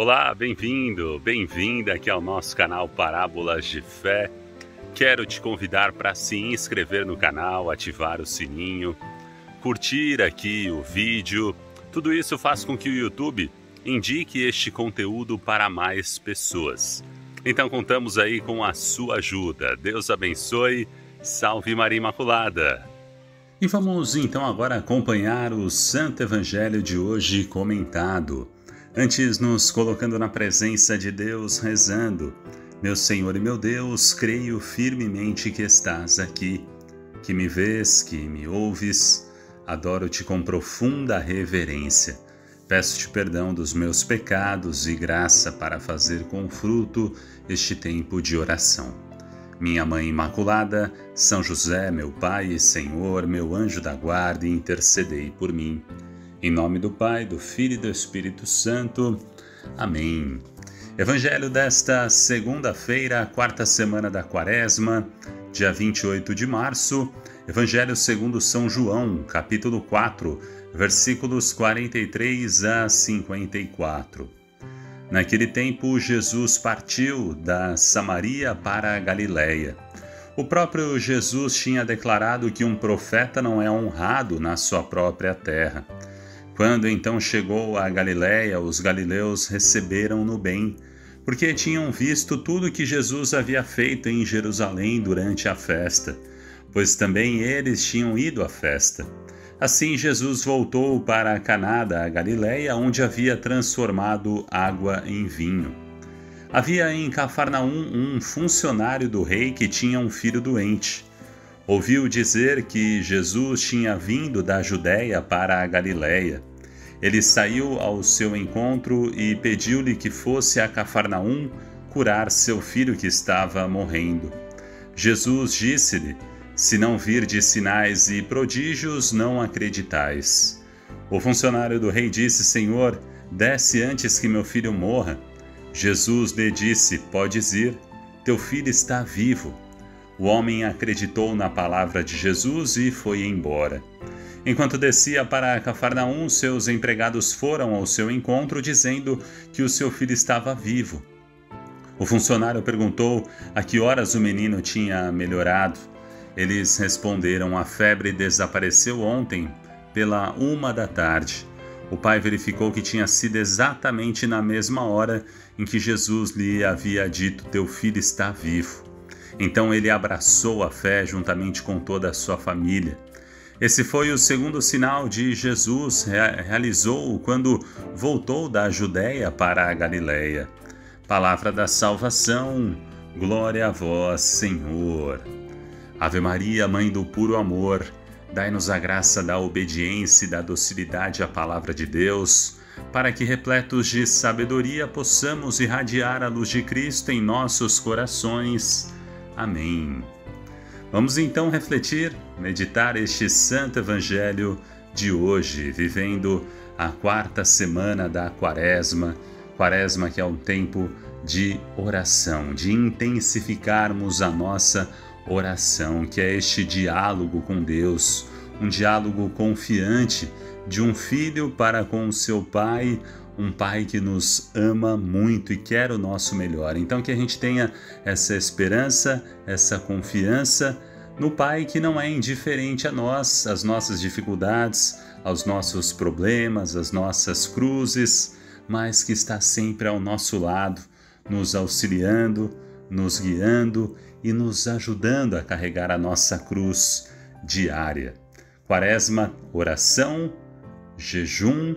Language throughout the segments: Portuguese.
Olá, bem-vindo, bem-vinda aqui ao nosso canal Parábolas de Fé. Quero te convidar para se inscrever no canal, ativar o sininho, curtir aqui o vídeo. Tudo isso faz com que o YouTube indique este conteúdo para mais pessoas. Então contamos aí com a sua ajuda. Deus abençoe. Salve Maria Imaculada! E vamos então agora acompanhar o Santo Evangelho de hoje comentado. Antes, nos colocando na presença de Deus, rezando: Meu Senhor e meu Deus, creio firmemente que estás aqui, que me vês, que me ouves. Adoro-te com profunda reverência. Peço-te perdão dos meus pecados e graça para fazer com fruto este tempo de oração. Minha Mãe Imaculada, São José, meu Pai e Senhor, meu anjo da guarda, intercedei por mim. Em nome do Pai, do Filho e do Espírito Santo. Amém. Evangelho desta segunda-feira, quarta semana da Quaresma, dia 28 de março. Evangelho segundo São João, capítulo 4, versículos 43 a 54. Naquele tempo, Jesus partiu da Samaria para a Galiléia. O próprio Jesus tinha declarado que um profeta não é honrado na sua própria terra. Quando então chegou a Galiléia, os galileus receberam-no bem, porque tinham visto tudo que Jesus havia feito em Jerusalém durante a festa, pois também eles tinham ido à festa. Assim Jesus voltou para Caná da Galiléia, onde havia transformado água em vinho. Havia em Cafarnaum um funcionário do rei que tinha um filho doente. Ouviu dizer que Jesus tinha vindo da Judéia para a Galiléia. Ele saiu ao seu encontro e pediu-lhe que fosse a Cafarnaum curar seu filho que estava morrendo. Jesus disse-lhe: Se não virdes sinais e prodígios, não acreditais. O funcionário do rei disse: Senhor, desce antes que meu filho morra. Jesus lhe disse: Podes ir, teu filho está vivo. O homem acreditou na palavra de Jesus e foi embora. Enquanto descia para Cafarnaum, seus empregados foram ao seu encontro, dizendo que o seu filho estava vivo. O funcionário perguntou a que horas o menino tinha melhorado. Eles responderam: A febre desapareceu ontem, pela 1h. O pai verificou que tinha sido exatamente na mesma hora em que Jesus lhe havia dito: Teu filho está vivo. Então ele abraçou a fé juntamente com toda a sua família. Esse foi o segundo sinal de Jesus realizou quando voltou da Judéia para a Galiléia. Palavra da salvação, glória a vós, Senhor. Ave Maria, Mãe do puro amor, dai-nos a graça da obediência e da docilidade à palavra de Deus, para que, repletos de sabedoria, possamos irradiar a luz de Cristo em nossos corações. Amém. Vamos então refletir, meditar este Santo Evangelho de hoje, vivendo a quarta semana da Quaresma. Quaresma que é um tempo de oração, de intensificarmos a nossa oração, que é este diálogo com Deus, um diálogo confiante de um filho para com o seu pai, um pai que nos ama muito e quer o nosso melhor. Então que a gente tenha essa esperança, essa confiança no Pai que não é indiferente a nós, às nossas dificuldades, aos nossos problemas, às nossas cruzes, mas que está sempre ao nosso lado, nos auxiliando, nos guiando e nos ajudando a carregar a nossa cruz diária. Quaresma, oração, jejum,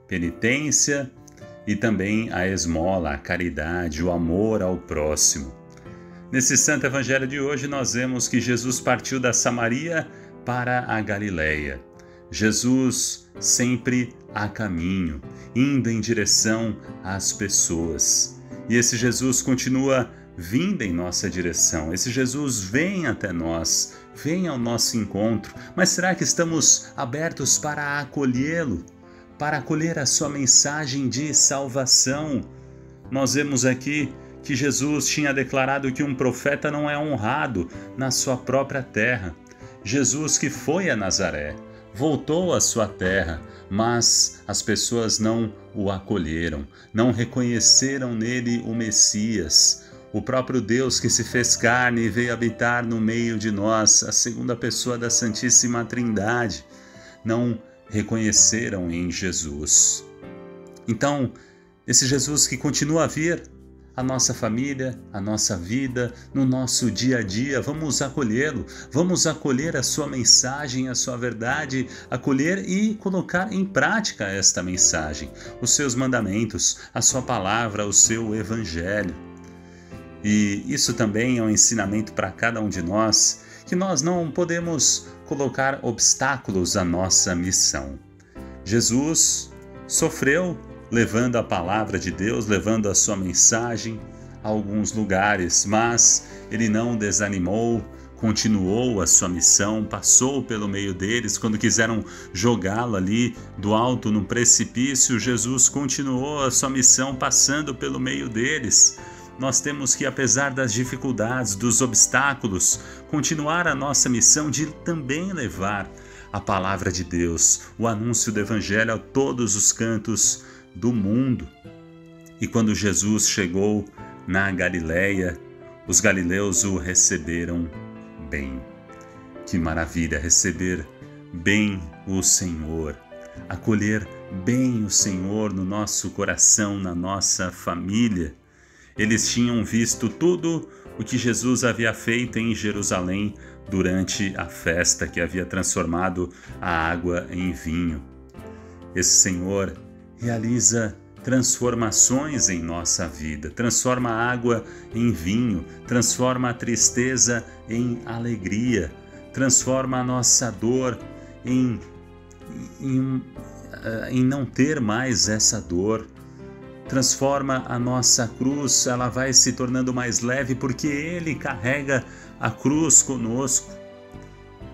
penitência e também a esmola, a caridade, o amor ao próximo. Nesse Santo Evangelho de hoje nós vemos que Jesus partiu da Samaria para a Galiléia. Jesus sempre a caminho, indo em direção às pessoas. E esse Jesus continua vindo em nossa direção. Esse Jesus vem até nós, vem ao nosso encontro. Mas será que estamos abertos para acolhê-lo? Para acolher a sua mensagem de salvação? Nós vemos aqui que Jesus tinha declarado que um profeta não é honrado na sua própria terra. Jesus que foi a Nazaré, voltou à sua terra, mas as pessoas não o acolheram, não reconheceram nele o Messias, o próprio Deus que se fez carne e veio habitar no meio de nós, a segunda pessoa da Santíssima Trindade. Não reconheceram em Jesus. Então, esse Jesus que continua a vir, a nossa família, a nossa vida, no nosso dia a dia, vamos acolhê-lo, vamos acolher a sua mensagem, a sua verdade, acolher e colocar em prática esta mensagem, os seus mandamentos, a sua palavra, o seu evangelho. E isso também é um ensinamento para cada um de nós, que nós não podemos colocar obstáculos à nossa missão. Jesus sofreu levando a palavra de Deus, levando a sua mensagem a alguns lugares, mas ele não desanimou, continuou a sua missão, passou pelo meio deles. Quando quiseram jogá-lo ali do alto no precipício, Jesus continuou a sua missão passando pelo meio deles. Nós temos que, apesar das dificuldades, dos obstáculos, continuar a nossa missão de também levar a palavra de Deus, o anúncio do Evangelho a todos os cantos do mundo. E quando Jesus chegou na Galileia, os galileus o receberam bem. Que maravilha receber bem o Senhor, acolher bem o Senhor no nosso coração, na nossa família. Eles tinham visto tudo o que Jesus havia feito em Jerusalém durante a festa que havia transformado a água em vinho. Esse Senhor realiza transformações em nossa vida, transforma a água em vinho, transforma a tristeza em alegria, transforma a nossa dor em não ter mais essa dor, transforma a nossa cruz, ela vai se tornando mais leve porque Ele carrega a cruz conosco.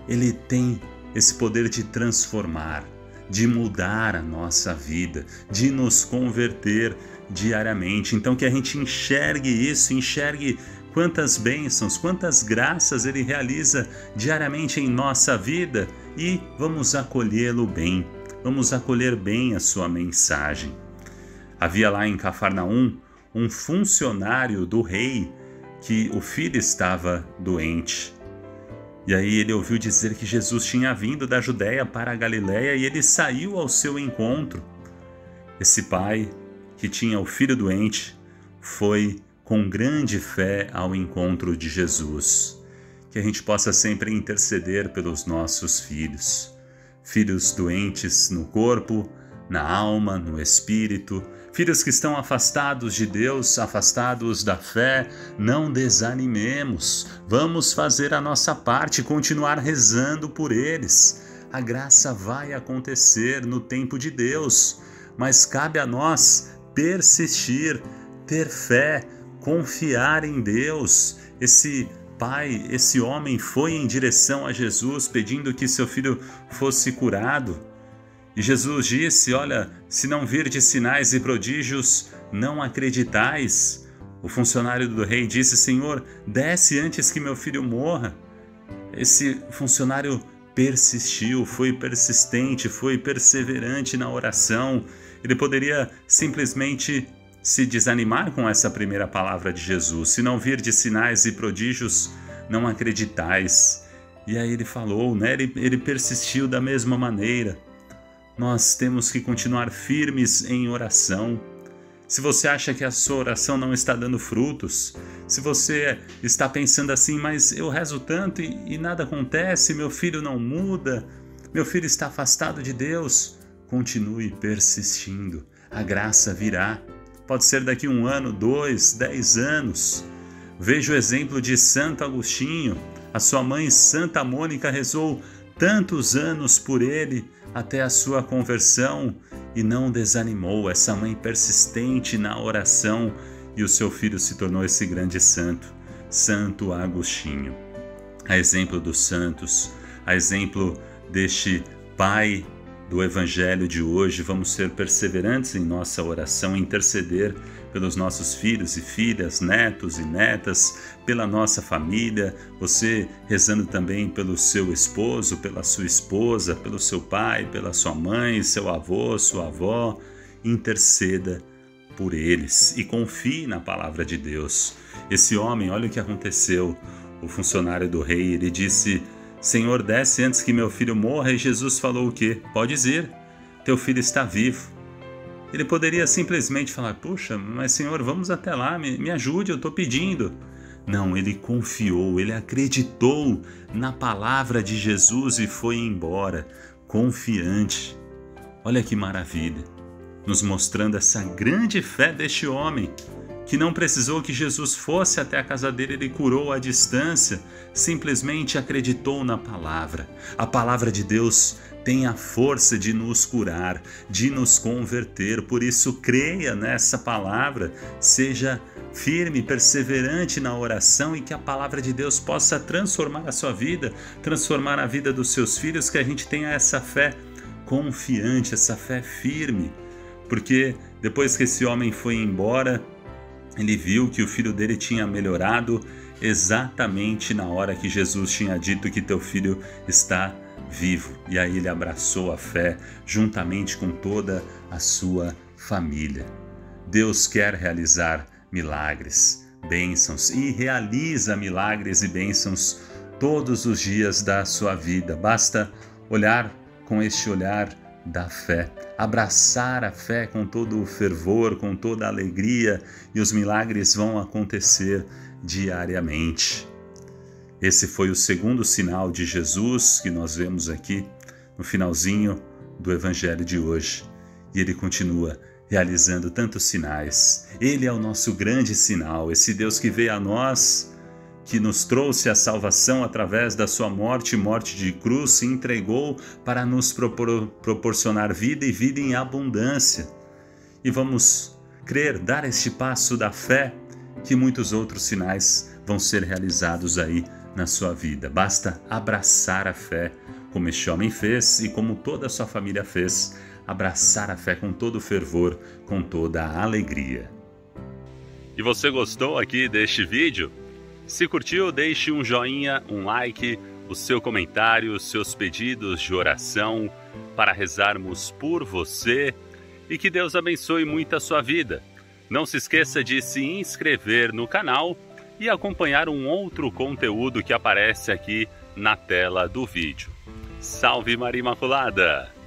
Ele tem esse poder de transformar, de mudar a nossa vida, de nos converter diariamente. Então que a gente enxergue isso, enxergue quantas bênçãos, quantas graças Ele realiza diariamente em nossa vida e vamos acolhê-lo bem, vamos acolher bem a sua mensagem. Havia lá em Cafarnaum um funcionário do rei que o filho estava doente. E aí ele ouviu dizer que Jesus tinha vindo da Judéia para a Galiléia e ele saiu ao seu encontro. Esse pai, que tinha o filho doente, foi com grande fé ao encontro de Jesus. Que a gente possa sempre interceder pelos nossos filhos. Filhos doentes no corpo, na alma, no espírito, filhos que estão afastados de Deus, afastados da fé. Não desanimemos, vamos fazer a nossa parte, continuar rezando por eles. A graça vai acontecer no tempo de Deus, mas cabe a nós persistir, ter fé, confiar em Deus. Esse pai, esse homem foi em direção a Jesus pedindo que seu filho fosse curado. E Jesus disse: olha, se não virdes sinais e prodígios, não acreditais. O funcionário do rei disse: Senhor, desce antes que meu filho morra. Esse funcionário persistiu, foi persistente, foi perseverante na oração. Ele poderia simplesmente se desanimar com essa primeira palavra de Jesus: se não virdes sinais e prodígios, não acreditais. E aí ele falou, né? Ele persistiu da mesma maneira. Nós temos que continuar firmes em oração. Se você acha que a sua oração não está dando frutos, se você está pensando assim, mas eu rezo tanto e nada acontece, meu filho não muda, meu filho está afastado de Deus, continue persistindo, a graça virá. Pode ser daqui 1 ano, 2, 10 anos. Veja o exemplo de Santo Agostinho. A sua mãe Santa Mônica rezou tantos anos por ele, até a sua conversão, e não desanimou. Essa mãe persistente na oração, e o seu filho se tornou esse grande santo, Santo Agostinho. A exemplo dos santos, a exemplo deste pai do Evangelho de hoje, vamos ser perseverantes em nossa oração, interceder pelos nossos filhos e filhas, netos e netas, pela nossa família, você rezando também pelo seu esposo, pela sua esposa, pelo seu pai, pela sua mãe, seu avô, sua avó. Interceda por eles e confie na palavra de Deus. Esse homem, olha o que aconteceu. O funcionário do rei, ele disse: Senhor, desce antes que meu filho morra. E Jesus falou o quê? Podes ir, teu filho está vivo. Ele poderia simplesmente falar: puxa, mas Senhor, vamos até lá, me ajude, eu estou pedindo. Não, ele confiou, ele acreditou na palavra de Jesus e foi embora, confiante. Olha que maravilha, nos mostrando essa grande fé deste homem, que não precisou que Jesus fosse até a casa dele, ele curou à distância, simplesmente acreditou na palavra. A palavra de Deus tem a força de nos curar, de nos converter, por isso creia nessa palavra, seja firme, perseverante na oração e que a palavra de Deus possa transformar a sua vida, transformar a vida dos seus filhos, que a gente tenha essa fé confiante, essa fé firme, porque depois que esse homem foi embora, ele viu que o filho dele tinha melhorado exatamente na hora que Jesus tinha dito que teu filho está vivo. E aí ele abraçou a fé juntamente com toda a sua família. Deus quer realizar milagres, bênçãos e realiza milagres e bênçãos todos os dias da sua vida. Basta olhar com este olhar da fé, abraçar a fé com todo o fervor, com toda a alegria, e os milagres vão acontecer diariamente. Esse foi o segundo sinal de Jesus que nós vemos aqui no finalzinho do Evangelho de hoje. E ele continua realizando tantos sinais. Ele é o nosso grande sinal, esse Deus que veio a nós, que nos trouxe a salvação através da sua morte de cruz, se entregou para nos proporcionar vida e vida em abundância. E vamos crer, dar este passo da fé, que muitos outros sinais vão ser realizados aí na sua vida. Basta abraçar a fé, como este homem fez e como toda a sua família fez, abraçar a fé com todo o fervor, com toda a alegria. E você gostou aqui deste vídeo? Se curtiu, deixe um joinha, um like, o seu comentário, os seus pedidos de oração para rezarmos por você e que Deus abençoe muito a sua vida. Não se esqueça de se inscrever no canal e acompanhar um outro conteúdo que aparece aqui na tela do vídeo. Salve Maria Imaculada!